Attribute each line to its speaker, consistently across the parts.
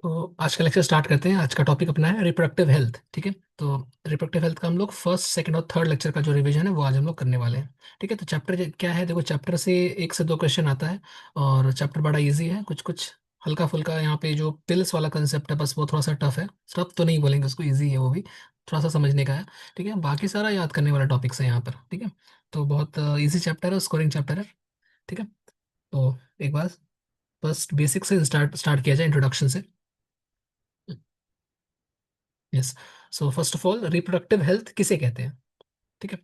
Speaker 1: तो आज का लेक्चर स्टार्ट करते हैं। आज का टॉपिक अपना है रिप्रोडक्टिव हेल्थ। ठीक है। तो रिप्रोडक्टिव हेल्थ का हम लोग फर्स्ट सेकंड और थर्ड लेक्चर का जो रिवीजन है वो आज हम लोग करने वाले हैं। ठीक है। तो चैप्टर क्या है, देखो चैप्टर से एक से दो क्वेश्चन आता है और चैप्टर बड़ा इजी है। कुछ कुछ हल्का फुल्का यहाँ पे जो पिल्स वाला कंसेप्ट है बस वो थोड़ा सा टफ है। टफ तो नहीं बोलेंगे उसको, इजी है वो भी, थोड़ा सा समझने का है। ठीक है। बाकी सारा याद करने वाला टॉपिक्स है यहाँ पर। ठीक है। तो बहुत इजी चैप्टर है, स्कोरिंग चैप्टर है। ठीक है। तो एक बार फर्स्ट बेसिक से स्टार्ट स्टार्ट किया जाए, इंट्रोडक्शन से। Yes. So first of all reproductive health किसे कहते हैं? ठीक है।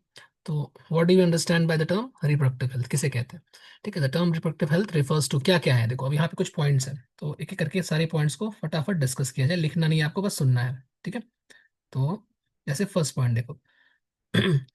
Speaker 1: तो what do you understand by the term reproductive health, किसे कहते हैं? ठीक है। The term reproductive health refers to, क्या क्या है देखो, अब यहाँ पे कुछ पॉइंट्स हैं तो एक एक करके सारे पॉइंट्स को फटाफट डिस्कस किया जाए। लिखना नहीं है आपको, बस सुनना है। ठीक है। तो जैसे फर्स्ट पॉइंट देखो,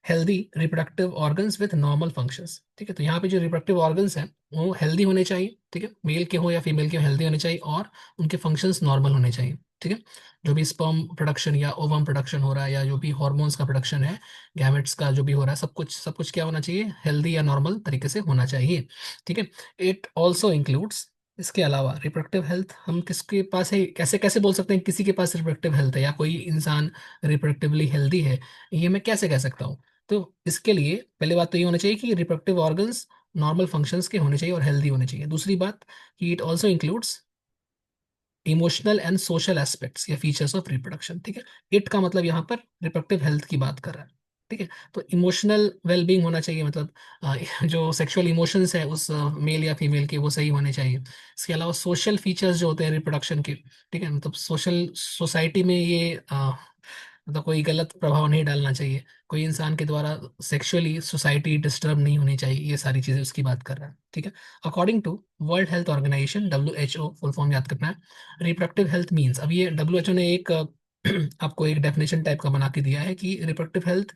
Speaker 1: healthy reproductive organs with normal functions. ठीक है। तो यहाँ पे जो रिप्रोडक्टिव ऑर्गन्स हैं वो हेल्दी होने चाहिए। ठीक है। मेल के हो या फीमेल के हो, हेल्दी होने चाहिए और उनके फंक्शंस नॉर्मल होने चाहिए। ठीक है। जो भी स्पर्म प्रोडक्शन या ओवम प्रोडक्शन हो रहा है या जो भी हॉर्मोन्स का प्रोडक्शन है, गैमेट्स का जो भी हो रहा है, सब कुछ क्या होना चाहिए, हेल्दी या नॉर्मल तरीके से होना चाहिए। ठीक है। इट ऑल्सो इंक्लूड्स, इसके अलावा रिप्रोडक्टिव हेल्थ हम किसके पास है, कैसे कैसे बोल सकते हैं किसी के पास रिप्रोडक्टिव हेल्थ है या कोई इंसान रिप्रोडक्टिवली हेल्दी है, ये मैं कैसे कह सकता हूँ? तो इसके लिए पहले बात तो ये होना चाहिए कि रिप्रोडक्टिव ऑर्गन्स नॉर्मल फंक्शंस के होने चाहिए और हेल्दी होने चाहिए। दूसरी बात कि it also includes emotional and social aspects या फीचर्स ऑफ रिप्रोडक्शन। ठीक है। इट का मतलब यहाँ पर रिप्रोडक्टिव हेल्थ की बात कर रहा है। ठीक है। तो इमोशनल वेलबींग होना चाहिए, मतलब जो सेक्सुअल इमोशंस है उस मेल या फीमेल के वो सही होने चाहिए। इसके अलावा सोशल फीचर्स जो होते हैं रिप्रोडक्शन के, ठीक है, मतलब सोशल सोसाइटी में ये मतलब कोई गलत प्रभाव नहीं डालना चाहिए, कोई इंसान के द्वारा सेक्सुअली सोसाइटी डिस्टर्ब नहीं होनी चाहिए, ये सारी चीजें उसकी बात कर रहा है। ठीक है। According to world health organization WHO, full form याद करना है, रिप्रोडक्टिव हेल्थ मीन्स, अब ये WHO ने एक आपको एक डेफिनेशन टाइप का बना के दिया है कि रिप्रोडक्टिव हेल्थ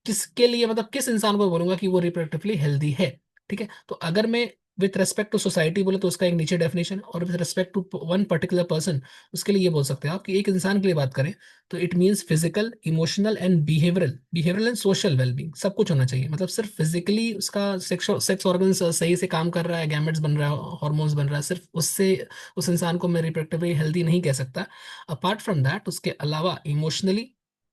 Speaker 1: किसके लिए, मतलब किस इंसान को बोलूंगा कि वो रिप्रोडक्टिवली हेल्दी है। ठीक है। तो अगर मैं विथ रेस्पेक्ट टू सोसाइटी बोले तो उसका एक नीचे डेफिनेशन, और with respect to one particular person उसके लिए ये बोल सकते हैं आप कि एक इंसान के लिए बात करें तो it means physical, emotional and behavioural and social wellbeing, सब कुछ होना चाहिए। मतलब सिर्फ फिजिकली उसका सेक्स ऑर्गन सही से काम कर रहा है, गैमेट्स बन रहा है, हॉर्मोन्स बन रहा है, सिर्फ उससे उस इंसान को मैं रिप्रोडक्टिवली हेल्दी नहीं कह सकता। अपार्ट फ्रॉम दैट उसके अलावा इमोशनली,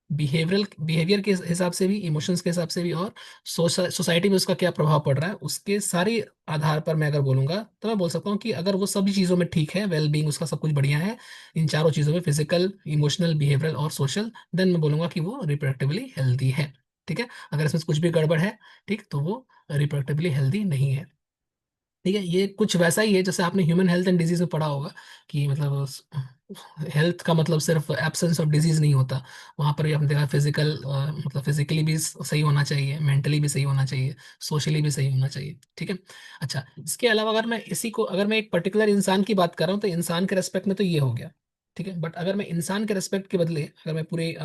Speaker 1: बिहेवियर के हिसाब से भी, इमोशंस के हिसाब से भी, और सोसाइटी में उसका क्या प्रभाव पड़ रहा है उसके सारे आधार पर मैं अगर बोलूंगा तो मैं बोल सकता हूँ कि अगर वो सभी चीज़ों में ठीक है, वेल बींग उसका सब कुछ बढ़िया है इन चारों चीज़ों में, फिजिकल, इमोशनल, बिहेवियरल और सोशल, देन मैं बोलूंगा कि वो रिप्रोडक्टिवली हेल्दी है। ठीक है। अगर इसमें कुछ भी गड़बड़ है, ठीक, तो वो रिप्रोडक्टिवली हेल्दी नहीं है। ठीक है। ये कुछ वैसा ही है जैसे आपने ह्यूमन हेल्थ एंड डिजीज में पढ़ा होगा कि मतलब हेल्थ का मतलब सिर्फ एब्सेंस ऑफ डिजीज नहीं होता। वहां पर भी आपने देखा फिजिकल, मतलब फिजिकली भी सही होना चाहिए, मेंटली भी सही होना चाहिए, सोशली भी सही होना चाहिए। ठीक है। अच्छा, इसके अलावा अगर मैं इसी को, अगर मैं एक पर्टिकुलर इंसान की बात कर रहा हूँ तो इंसान के रेस्पेक्ट में तो ये हो गया। ठीक है। बट अगर मैं इंसान के रेस्पेक्ट के बदले अगर मैं पूरे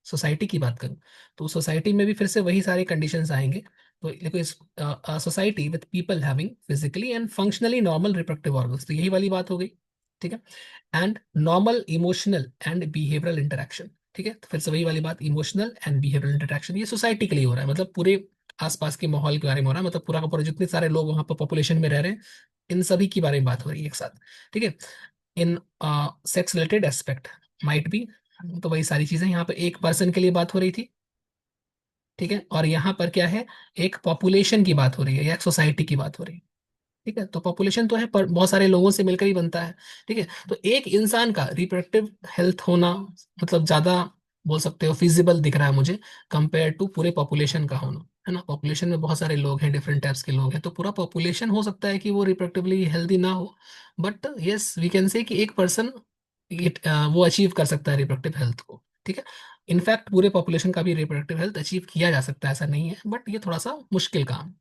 Speaker 1: सोसाइटी की बात करूँ तो सोसाइटी में भी फिर से वही सारे कंडीशंस आएंगे। तो देखो, इस society with people having physically and functionally normal reproductive organs, तो यही वाली बात हो गई। ठीक है। And normal emotional and behavioural interaction. ठीक है। तो फिर से वही वाली बात, इमोशनल एंड बिहेवियरल इंटरेक्शन, ये सोसाइटी के लिए हो रहा है, मतलब पूरे आसपास के माहौल के बारे में हो रहा है, मतलब पूरा का पूरा जितने सारे लोग वहां पर पॉपुलेशन में रह रहे हैं इन सभी के बारे में बात हो रही है एक साथ। ठीक है। इन sex related aspect might be, तो वही सारी चीजें यहाँ पे एक पर्सन के लिए बात हो रही थी। ठीक है। और यहाँ पर क्या है, एक पॉपुलेशन की बात हो रही है या एक सोसाइटी की बात हो रही है। ठीक है। तो पॉपुलेशन तो है पर बहुत सारे लोगों से मिलकर ही बनता है। ठीक है। तो एक इंसान का रिप्रोडक्टिव हेल्थ होना मतलब ज्यादा बोल सकते हो फिजिबल दिख रहा है मुझे, कंपेयर टू पूरे पॉपुलेशन का होना, है ना। पॉपुलेशन में बहुत सारे लोग हैं, डिफरेंट टाइप्स के लोग हैं, तो पूरा पॉपुलेशन हो सकता है कि वो रिप्रोडक्टिवली हेल्दी ना हो, but yes we can say कि एक पर्सन वो अचीव कर सकता है रिप्रोडक्टिव हेल्थ को। ठीक है। इनफैक्ट पूरे पॉपुलेशन का भी रिप्रोडक्टिव हेल्थ अचीव किया जा सकता है, ऐसा नहीं है, बट ये थोड़ा सा मुश्किल काम है।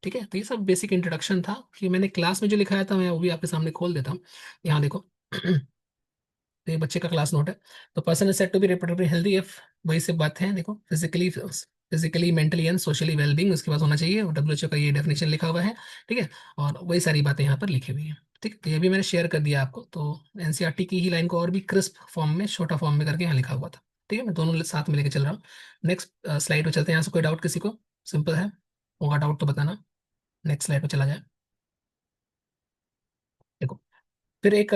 Speaker 1: ठीक है। तो ये सब बेसिक इंट्रोडक्शन था कि मैंने क्लास में जो लिखाया था मैं वो भी आपके सामने खोल देता हूँ। यहाँ देखो, तो ये बच्चे का क्लास नोट है। तो person is said to be reproductively healthy if, वही से बात है देखो, physically mentally and socially wellbeing उसके पास होना चाहिए, WHO का ये डेफिनेशन लिखा हुआ है। ठीक है। और वही सारी बातें यहाँ पर लिखी हुई हैं। ठीक है। तो ये भी मैंने शेयर कर दिया आपको, तो NCERT की ही लाइन को और भी क्रिस्प फॉर्म में, छोटा फॉर्म में करके यहाँ लिखा हुआ था। ठीक है। मैं दोनों साथ में लेके चल रहा हूँ। नेक्स्ट स्लाइड पे चलते हैं। यहाँ से कोई डाउट किसी को? सिंपल है, होगा डाउट तो बताना। नेक्स्ट स्लाइड पे चला जाए। देखो, फिर एक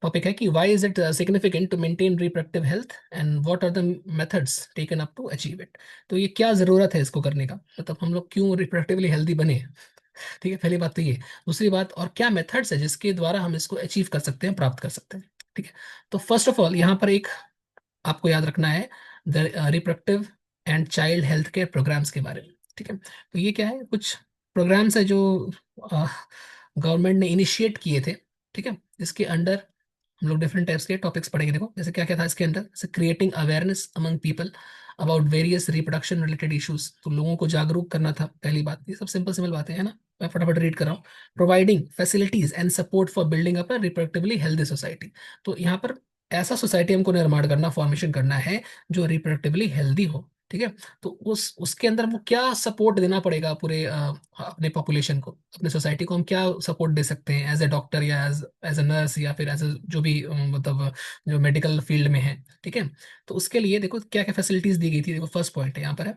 Speaker 1: टॉपिक है कि why is it significant to maintain reproductive health and what are the methods taken up to achieve it. तो ये क्या जरूरत है इसको करने का, मतलब हम लोग क्यों रिप्रोडक्टिवली हेल्दी बने। ठीक है, पहली बात तो ये। दूसरी बात, और क्या मेथड्स है जिसके द्वारा हम इसको अचीव कर सकते हैं, प्राप्त कर सकते हैं। ठीक है, तो फर्स्ट ऑफ ऑल यहाँ पर एक आपको याद रखना है the reproductive and child health care programmes के बारे में। ठीक है, तो ये क्या है, कुछ प्रोग्राम्स है जो गवर्नमेंट ने इनिशिएट किए थे। ठीक है, इसके अंडर हम लोग डिफरेंट टाइप्स के टॉपिक्स पढ़ेंगे। देखो जैसे क्या क्या था इसके अंदर, जैसे creating awareness among people about various reproduction related issues, तो लोगों को जागरूक करना था, पहली बात। ये सब सिंपल सिंपल बातें हैं ना, मैं फटाफट रीड कर रहा हूँ। Providing facilities and support for building up a reproductively healthy society, तो यहाँ पर ऐसा सोसाइटी हमको निर्माण करना, फॉर्मेशन करना है जो रिप्रोडक्टिवली हेल्दी हो। ठीक है, तो उस उसके अंदर वो क्या सपोर्ट देना पड़ेगा पूरे अपने पॉपुलेशन को, अपने सोसाइटी को हम क्या सपोर्ट दे सकते हैं एज ए डॉक्टर या एज एज ए नर्स या फिर एज ए जो भी मतलब जो मेडिकल फील्ड में है। ठीक है, तो उसके लिए देखो क्या क्या फैसिलिटीज दी गई थी। देखो फर्स्ट पॉइंट है यहाँ पर है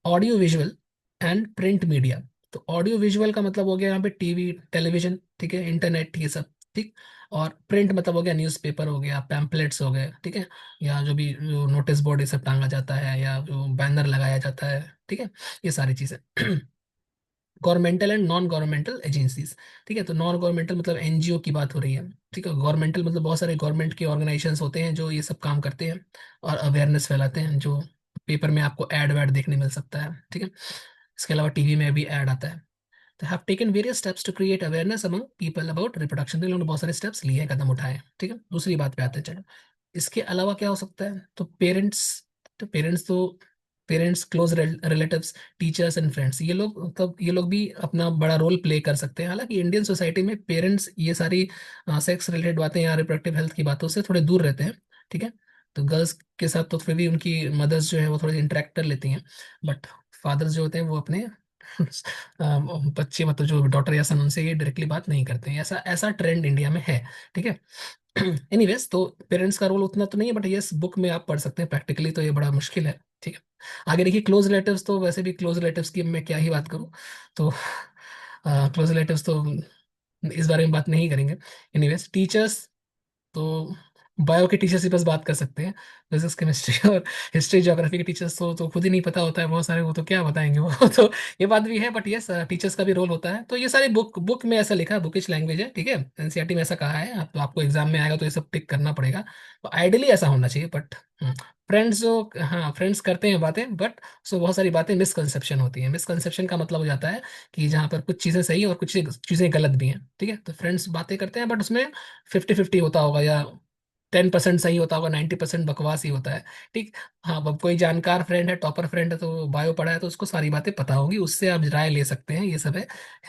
Speaker 1: audio visual and print media. तो ऑडियो विजुअल का मतलब हो गया यहाँ पे टीवी टेलीविजन, ठीक है, इंटरनेट, ये सब। ठीक, और प्रिंट मतलब हो गया न्यूज़पेपर हो गया, पैम्पलेट्स हो गए, ठीक है, या जो भी नोटिस बोर्ड ये सब टांगा जाता है या जो बैनर लगाया जाता है। ठीक है, ये सारी चीजें। Governmental and non governmental agencies. ठीक है, तो नॉन गवर्नमेंटल मतलब एनजीओ की बात हो रही है। ठीक है, गवर्नमेंटल मतलब बहुत सारे गवर्नमेंट के ऑर्गेनाइजेशंस होते हैं जो ये सब काम करते हैं और अवेयरनेस फैलाते हैं, जो पेपर में आपको एड वैड देखने मिल सकता है। ठीक है, इसके अलावा टीवी में भी एड आता है। तो have taken various steps to create awareness among people about reproduction, तो इन लोगों ने बहुत सारे स्टेप्स लिए हैं, कदम उठाए हैं। ठीक है, दूसरी बात पे आते हैं, चलो इसके अलावा क्या हो सकता है। तो पेरेंट्स, तो parents, close relatives, teachers and friends, ये लोग मतलब ये लोग भी अपना बड़ा रोल प्ले कर सकते हैं। हालांकि इंडियन सोसाइटी में पेरेंट्स ये सारी सेक्स रिलेटेड बातें या रिप्रोडक्टिव हेल्थ की बातों से थोड़े दूर रहते हैं। ठीक है, तो गर्ल्स के साथ तो फिर भी उनकी मदर्स जो है वो थोड़ी इंटरेक्ट कर लेती हैं, बट फादर्स जो होते हैं वो अपने बच्चे मतलब जो डॉटर या सन उनसे ये डायरेक्टली बात नहीं करते हैं। ऐसा ऐसा ट्रेंड इंडिया में है। ठीक है, एनीवेज, तो पेरेंट्स का रोल उतना तो नहीं है, बट ये बुक में आप पढ़ सकते हैं, प्रैक्टिकली तो ये बड़ा मुश्किल है। ठीक है, आगे देखिए क्लोज रिलेटिव्स, तो वैसे भी क्लोज रिलेटिव्स की मैं क्या ही बात करूं। तो क्लोज रिलेटिव्स तो इस बारे में बात नहीं करेंगे। एनीवेज, टीचर्स, तो बायो के टीचर से बस बात कर सकते हैं। फिजिक्स केमिस्ट्री और हिस्ट्री ज्योग्राफी के टीचर्स तो खुद ही नहीं पता होता है बहुत सारे, वो तो क्या बताएंगे वो। तो ये बात भी है, बट यस टीचर्स का भी रोल होता है। तो ये सारे बुक में ऐसा लिखा है, बुकिश लैंग्वेज है। ठीक है, एनसीईआरटी में ऐसा कहा है, तो आपको एग्जाम में आएगा तो ये सब टिक करना पड़ेगा। तो आइडियली ऐसा होना चाहिए, बट फ्रेंड्स जो, हाँ फ्रेंड्स करते हैं बातें, बट सो बहुत सारी बातें मिसकंसेप्शन होती हैं। मिसकंसेप्शन का मतलब हो जाता है कि जहाँ पर कुछ चीज़ें सही और कुछ चीज़ें गलत भी हैं। ठीक है, तो फ्रेंड्स बातें करते हैं बट उसमें 50-50 होता होगा, या 10% सही होता होगा, 90% बकवास ही होता है। ठीक, हाँ अब कोई जानकार फ्रेंड है, टॉपर फ्रेंड है, तो बायो पढ़ा है तो उसको सारी बातें पता होगी, उससे आप राय ले सकते हैं, ये सब है।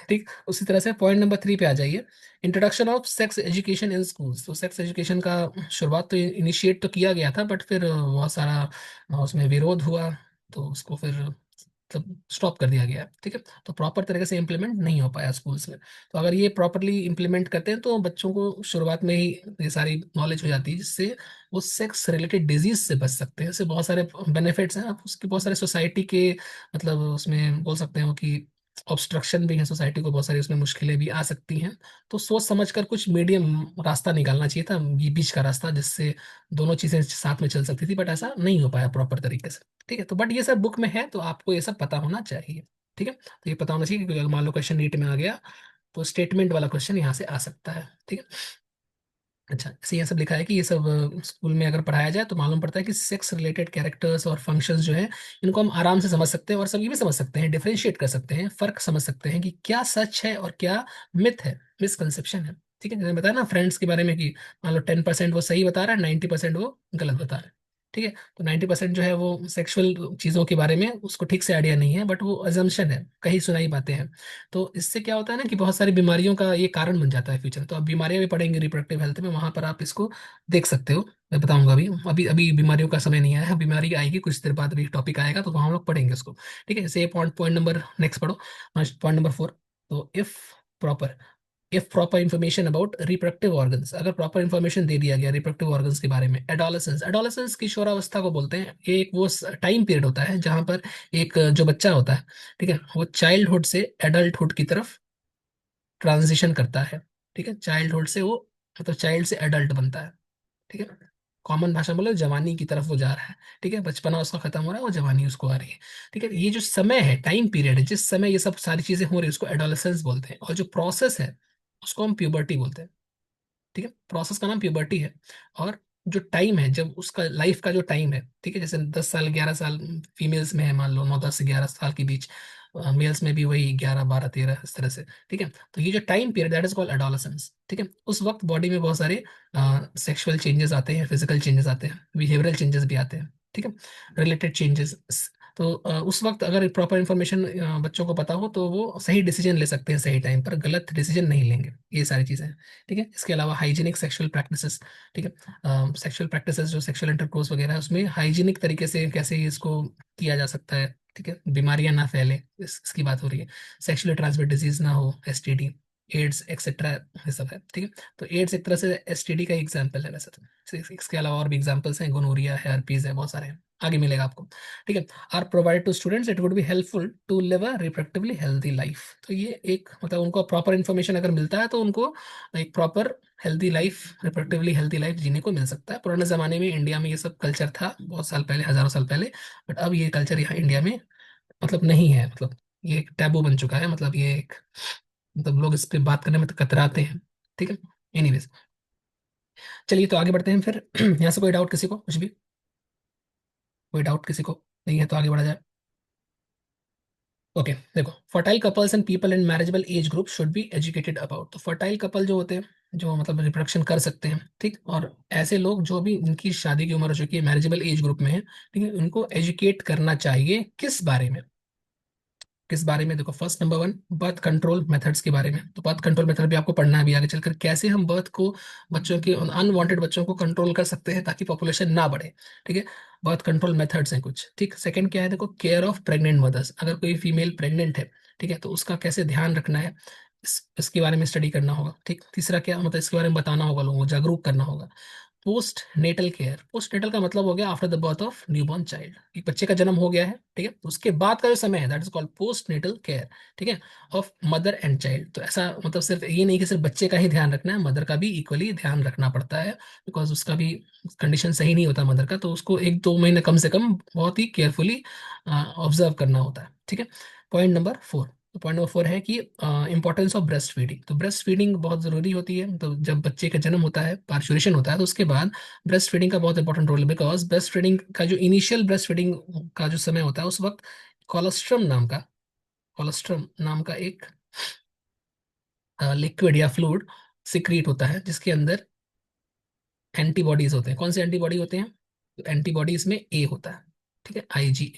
Speaker 1: ठीक, उसी तरह से पॉइंट नंबर 3 पे आ जाइए। Introduction of sex education in schools. तो सेक्स एजुकेशन का शुरुआत तो इनिशिएट तो किया गया था, बट फिर बहुत सारा उसमें विरोध हुआ, तो उसको फिर मतलब स्टॉप कर दिया गया। ठीक है, तो प्रॉपर तरीके से इम्प्लीमेंट नहीं हो पाया स्कूल्स में। तो अगर ये प्रॉपरली इम्प्लीमेंट करते हैं तो बच्चों को शुरुआत में ही ये सारी नॉलेज हो जाती है, जिससे वो सेक्स रिलेटेड डिजीज से बच सकते हैं। इससे बहुत सारे बेनिफिट्स हैं, आप उसके बहुत सारे सोसाइटी के मतलब उसमें बोल सकते हो कि ऑब्स्ट्रक्शन भी है सोसाइटी को, बहुत सारी उसमें मुश्किलें भी आ सकती हैं। तो सोच समझकर कुछ मीडियम रास्ता निकालना चाहिए था, बीच का रास्ता, जिससे दोनों चीजें साथ में चल सकती थी, बट ऐसा नहीं हो पाया प्रॉपर तरीके से। ठीक है, तो बट ये सब बुक में है, तो आपको ये सब पता होना चाहिए। ठीक है, तो ये पता होना चाहिए, क्योंकि अगर मान लो क्वेश्चन नीट में आ गया तो स्टेटमेंट वाला क्वेश्चन यहाँ से आ सकता है। ठीक है, अच्छा ऐसे ये सब लिखा है कि ये सब स्कूल में अगर पढ़ाया जाए तो मालूम पड़ता है कि सेक्स रिलेटेड कैरेक्टर्स और फंक्शंस जो है, इनको हम आराम से समझ सकते हैं, और सब ये भी समझ सकते हैं, डिफरेंशिएट कर सकते हैं, फर्क समझ सकते हैं कि क्या सच है और क्या मिथ है, मिसकंसेप्शन है। ठीक है, जैसे बताया ना फ्रेंड्स के बारे में कि मान लो 10% वो सही बता रहा है, 90% वो गलत बता रहा है। ठीक है, तो 90% जो है वो सेक्सुअल चीज़ों के बारे में उसको ठीक से आइडिया नहीं है, बट वो अजम्पशन है, कहीं सुनाई बातें हैं। तो इससे क्या होता है ना कि बहुत सारी बीमारियों का ये कारण बन जाता है फ्यूचर। तो आप बीमारियां भी पढ़ेंगे रिप्रोडक्टिव हेल्थ में, वहां पर आप इसको देख सकते हो। मैं बताऊंगा अभी, अभी बीमारियों का समय नहीं आया है, बीमारी आएगी कुछ देर बाद, अभी टॉपिक आएगा तो वहां हम लोग पढ़ेंगे उसको। ठीक है, जैसे पॉइंट पॉइंट नंबर नेक्स्ट पढ़ो, पॉइंट नंबर 4। तो proper if proper information about reproductive organs, अगर प्रॉपर इंफॉर्मेशन दे दिया गया रिप्रोडक्टिव ऑर्गन्स के बारे में। एडोलेसेंस, एडोलेसेंस किशोरावस्था को बोलते हैं। ये एक वो टाइम पीरियड होता है जहां पर एक जो बच्चा होता है, ठीक है, वो चाइल्डहुड से एडल्टहुड की तरफ ट्रांजिशन करता है। ठीक है, चाइल्डहुड से वो मतलब चाइल्ड से एडल्ट बनता है। ठीक है, कॉमन भाषा में बोले जवानी की तरफ वो जा रहा है। ठीक है, बचपना उसका खत्म हो रहा है, वो जवानी उसको आ रही है। ठीक है, ये जो समय है, टाइम पीरियड है, जिस समय ये सब सारी चीजें हो रही है, उसको एडोलेसेंस बोलते हैं। और जो प्रोसेस है उसको हम प्यूबर्टी बोलते हैं। ठीक है, प्रोसेस का नाम प्यूबर्टी है। और जो टाइम है, जब उसका लाइफ का जो टाइम है, ठीक है, जैसे 10 साल 11 साल फीमेल्स में है, मान लो 9 10 से 11 साल के बीच। मेल्स में भी वही 11 12 13 इस तरह से। ठीक है, तो ये जो time period that is called adolescence. ठीक है, उस वक्त बॉडी में बहुत सारे सेक्सुअल चेंजेस आते हैं, फिजिकल चेंजेस आते हैं, बिहेवियरल चेंजेस भी आते हैं। ठीक है, रिलेटेड चेंजेस। तो उस वक्त अगर प्रॉपर इंफॉर्मेशन बच्चों को पता हो तो वो सही डिसीजन ले सकते हैं सही टाइम पर, गलत डिसीजन नहीं लेंगे। ये सारी चीजें हैं। ठीक है, इसके अलावा हाइजीनिक सेक्सुअल प्रैक्टिसेस। ठीक है, सेक्सुअल प्रैक्टिसेस जो सेक्सुअल इंटरकोर्स वगैरह है, उसमें हाइजीनिक तरीके से कैसे इसको किया जा सकता है। ठीक है, बीमारियां ना फैले, इसकी बात हो रही है। सेक्सुअली ट्रांसमिट डिजीज ना हो, एसटीडी, एड्स एक्सेट्रा, ये सब है। ठीक है, तो एड्स एक तरह से एसटीडी का एग्जाम्पल है वैसे तो। इसके अलावा और भी एग्जाम्पल्स हैं, गोनोरिया है, herpes है, बहुत सारे हैं, आगे मिलेगा आपको। ठीक है, are provide to students, it would be helpful to live a reproductively healthy life. तो ये एक मतलब उनको प्रॉपर इन्फॉर्मेशन अगर मिलता है तो उनको एक proper healthy life, reproductively healthy life जीने को मिल सकता है। पुराने जमाने में इंडिया में ये सब कल्चर था, बहुत साल पहले, हजारों साल पहले। बट अब ये कल्चर यहाँ इंडिया में मतलब नहीं है, मतलब ये एक टैबू बन चुका है, मतलब ये एक, मतलब लोग इस पे बात करने में तो कतराते हैं। ठीक है, एनीवेज, चलिए तो आगे बढ़ते हैं फिर। यहाँ से कोई डाउट किसी को, कुछ भी, कोई डाउट किसी को नहीं है तो आगे बढ़ा जाए। ओके, देखो, fertile couples and people in marriageable age group should be educated about. तो फर्टाइल कपल जो होते हैं, जो मतलब रिप्रोडक्शन कर सकते हैं, ठीक, और ऐसे लोग जो भी जिनकी शादी की उम्र हो चुकी है, मैरिजेबल एज ग्रुप में है, ठीक है, उनको एजुकेट करना चाहिए किस बारे में? किस बारे में? देखो, first number one, birth control methods के बारे में। तो बर्थ कंट्रोल मेथड भी आपको पढ़ना है अभी आगे चलकर, कैसे हम बर्थ को, बच्चों के अनवांटेड बच्चों को कंट्रोल कर सकते हैं ताकि पॉपुलेशन ना बढ़े। ठीक है, बर्थ कंट्रोल मेथड्स हैं कुछ। ठीक, सेकंड क्या है, देखो, केयर ऑफ प्रेग्नेंट मदर्स। अगर कोई फीमेल प्रेग्नेंट है, ठीक है, तो उसका कैसे ध्यान रखना है, इसके बारे में स्टडी करना होगा। ठीक, तीसरा क्या, मतलब इसके बारे में बताना होगा, लोगों को जागरूक करना होगा। Post natal care. Post natal का मतलब हो गया after the birth of newborn child. एक बच्चे का जन्म हो गया है, ठीक है, तो उसके बाद का जो समय है, that is called post natal care. ठीक है, ऑफ मदर एंड चाइल्ड। तो ऐसा मतलब सिर्फ ये नहीं कि सिर्फ बच्चे का ही ध्यान रखना है, मदर का भी इक्वली ध्यान रखना पड़ता है, बिकॉज उसका भी कंडीशन सही नहीं होता मदर का, तो उसको 1 2 महीने कम से कम बहुत ही केयरफुली ऑब्जर्व करना होता है। ठीक है, पॉइंट नंबर 4। तो पॉइंट नंबर 4 है कि इंपॉर्टेंस ऑफ ब्रेस्ट फीडिंग। तो ब्रेस्ट फीडिंग बहुत जरूरी होती है। तो जब बच्चे का जन्म होता है, पार्चुरेशन होता है, तो उसके बाद ब्रेस्ट फीडिंग का बहुत इंपॉर्टेंट रोल है, बिकॉज ब्रेस्ट फीडिंग का जो इनिशियल ब्रेस्ट फीडिंग का जो समय होता है, उस वक्त कोलोस्ट्रम नाम का, कोलोस्ट्रम नाम का एक लिक्विड या फ्लूइड सिक्रीट होता है, जिसके अंदर एंटीबॉडीज होते हैं। कौन से एंटीबॉडी होते हैं? तो एंटीबॉडीज में ए होता है। ठीक है, आईजी।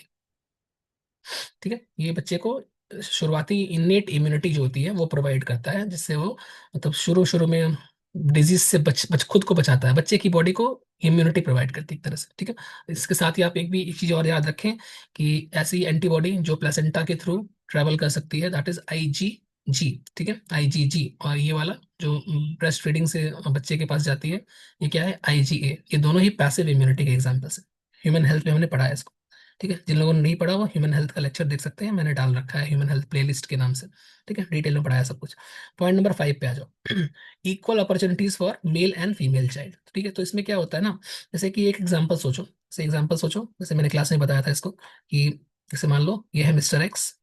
Speaker 1: ठीक है, ये बच्चे को शुरुआती इनेट इम्यूनिटी जो होती है वो प्रोवाइड करता है, जिससे वो मतलब शुरू शुरू में डिजीज से बच खुद को बचाता है, बच्चे की बॉडी को इम्यूनिटी प्रोवाइड करती है एक तरह से। ठीक है, इसके साथ ही आप एक चीज और याद रखें कि ऐसी एंटीबॉडी जो प्लेसेंटा के थ्रू ट्रेवल कर सकती है, दैट इज आईजीजी। ठीक है, आईजीजी। और ये वाला जो ब्रेस्ट फीडिंग से बच्चे के पास जाती है, ये क्या है? आईजीए। ये दोनों ही पैसिव इम्यूनिटी के एग्जाम्पल्स है। ह्यूमन हेल्थ में हमने पढ़ा है इसको। ठीक है, जिन लोगों ने नहीं पढ़ा वो ह्यूमन हेल्थ का लेक्चर देख सकते हैं, मैंने डाल रखा है ह्यूमन हेल्थ प्लेलिस्ट के नाम से। ठीक है, डिटेल में पढ़ाया सब कुछ। पॉइंट नंबर 5 पे आ जाओ। Equal opportunities for male and female child. ठीक है, तो इसमें क्या होता है ना, जैसे कि एक एग्जांपल सोचो, जैसे एग्जांपल सोचो, जैसे मैंने क्लास में बताया था इसको, कि जैसे मान लो ये है मिस्टर एक्स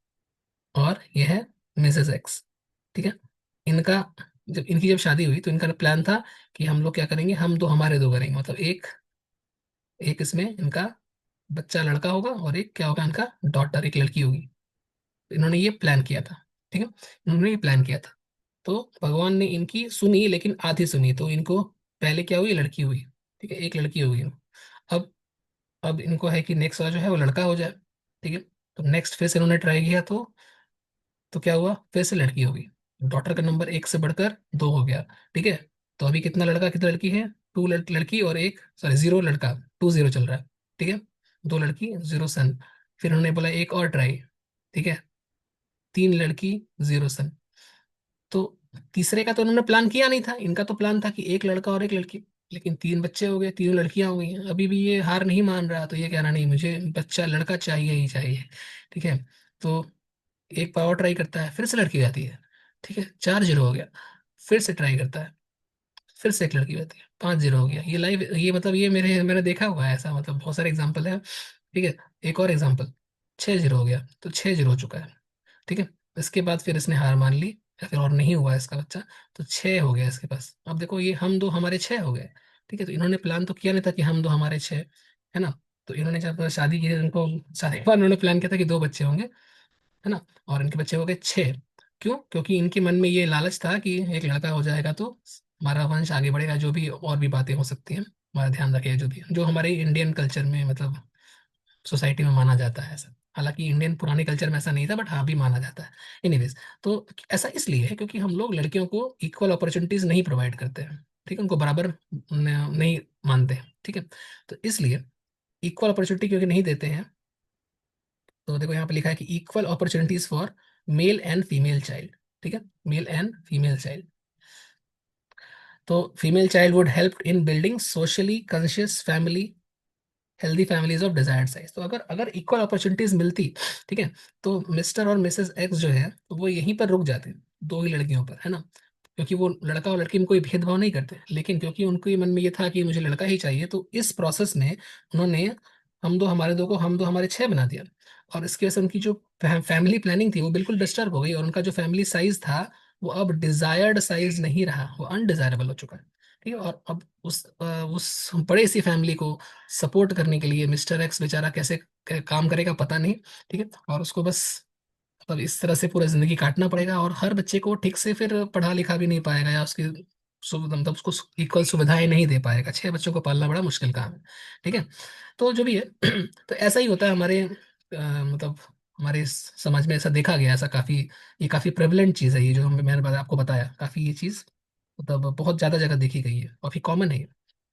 Speaker 1: और ये है मिसेस एक्स। ठीक है, इनका जब इनकी जब शादी हुई तो इनका प्लान था कि हम लोग क्या करेंगे, हम दो हमारे दो करेंगे, मतलब एक एक इसमें इनका बच्चा लड़का होगा और एक क्या होगा, इनका डॉटर, एक लड़की होगी। तो इन्होंने ये प्लान किया था। ठीक है, इन्होंने ये प्लान किया था। तो भगवान ने इनकी सुनी, लेकिन आधी सुनी, तो इनको पहले क्या हुई, लड़की हुई। ठीक है, एक लड़की हुई। अब अब इनको है कि नेक्स्ट वाला जो है वो लड़का हो जाए। ठीक है, तो नेक्स्ट फिर से इन्होंने ट्राई किया, तो क्या हुआ, फिर से लड़की होगी। डॉटर का नंबर एक से बढ़कर दो हो गया। ठीक है, तो अभी कितना लड़का कितना लड़की है? टू लड़की और एक, सॉरी, जीरो लड़का, 2 0 चल रहा है। ठीक है, दो लड़की जीरो सन। फिर उन्होंने बोला एक और ट्राई। ठीक है, 3 लड़की, जीरो सन। तो तीसरे का तो उन्होंने प्लान किया नहीं था, इनका तो प्लान था कि एक लड़का और एक लड़की। लेकिन 3 बच्चे हो गए, 3 लड़कियां हो गई हैं। अभी भी ये हार नहीं मान रहा, तो ये कह रहा नहीं, मुझे बच्चा लड़का चाहिए ही चाहिए। ठीक है, तो एक पावर ट्राई करता है, फिर से लड़की हो जाती है। ठीक है, 4 0 हो गया। फिर से ट्राई करता है, फिर से एक लड़की होती है, 5-0 हो गया। ये लाइव, ये मतलब ये मैंने देखा हुआ है ऐसा, मतलब बहुत सारे एग्जाम्पल है। ठीक है, एक और एग्जाम्पल, 6-0 हो गया, तो 6-0 हो चुका है। ठीक है, इसके बाद फिर इसने हार मान ली, या फिर और नहीं हुआ इसका बच्चा, तो 6 हो गया इसके पास। अब देखो ये हम दो हमारे 6 हो गए। ठीक है, तो इन्होंने प्लान तो किया नहीं था कि हम दो हमारे 6, है ना। तो इन्होंने जब शादी की, उनको शादी के बाद उन्होंने प्लान किया था कि 2 बच्चे होंगे, है ना। और इनके बच्चे हो गए 6। क्यों? क्योंकि इनके मन में ये लालच था कि एक लड़का हो जाएगा तो हमारा वंश आगे बढ़ेगा, जो भी और भी बातें हो सकती हैं, हमारा ध्यान रखिएगा, जो भी जो हमारे इंडियन कल्चर में, मतलब सोसाइटी में माना जाता है ऐसा। हालांकि इंडियन पुराने कल्चर में ऐसा नहीं था, बट हाँ भी माना जाता है। एनीवेज, तो ऐसा इसलिए है क्योंकि हम लोग लड़कियों को इक्वल अपॉर्चुनिटीज नहीं प्रोवाइड करते हैं। ठीक है, उनको बराबर नहीं मानते हैं। ठीक है, तो इसलिए इक्वल अपॉर्चुनिटी क्योंकि नहीं देते हैं, तो देखो यहाँ पे लिखा है कि equal opportunities for male and female child. ठीक है, मेल एंड फीमेल चाइल्ड। तो female child would help in building socially conscious family, healthy families of desired size. तो अगर अगर इक्वल अपॉर्चुनिटीज मिलती, ठीक है, तो मिस्टर और मिसेस एक्स जो है, तो वो यहीं पर रुक जाते, दो ही लड़कियों पर, है ना। क्योंकि वो लड़का और लड़की में कोई भेदभाव नहीं करते, लेकिन क्योंकि उनके मन में ये था कि मुझे लड़का ही चाहिए, तो इस प्रोसेस में उन्होंने हम दो हमारे दो को हम दो हमारे 6 बना दिया। और इसकी वजह से उनकी जो फैमिली प्लानिंग थी वो बिल्कुल डिस्टर्ब हो गई, और उनका जो फैमिली साइज था वो अब डिजायर्ड साइज नहीं रहा, वो अनडिजायरेबल हो चुका है। ठीक है, और अब उस बड़े सी फैमिली को सपोर्ट करने के लिए मिस्टर एक्स बेचारा कैसे काम करेगा पता नहीं। ठीक है, और उसको बस मतलब इस तरह से पूरा जिंदगी काटना पड़ेगा, और हर बच्चे को ठीक से फिर पढ़ा लिखा भी नहीं पाएगा, या उसकी मतलब उसको इक्वल सुविधाएं नहीं दे पाएगा। 6 बच्चों को पालना बड़ा मुश्किल काम है। ठीक है, तो जो भी है तो ऐसा ही होता है हमारे मतलब हमारे समाज में ऐसा देखा गया, ऐसा काफी, ये काफी प्रेवलेंट चीज है, ये जो मैंने आपको बताया, काफी ये चीज मतलब बहुत ज्यादा जगह देखी गई है, काफी कॉमन है ये।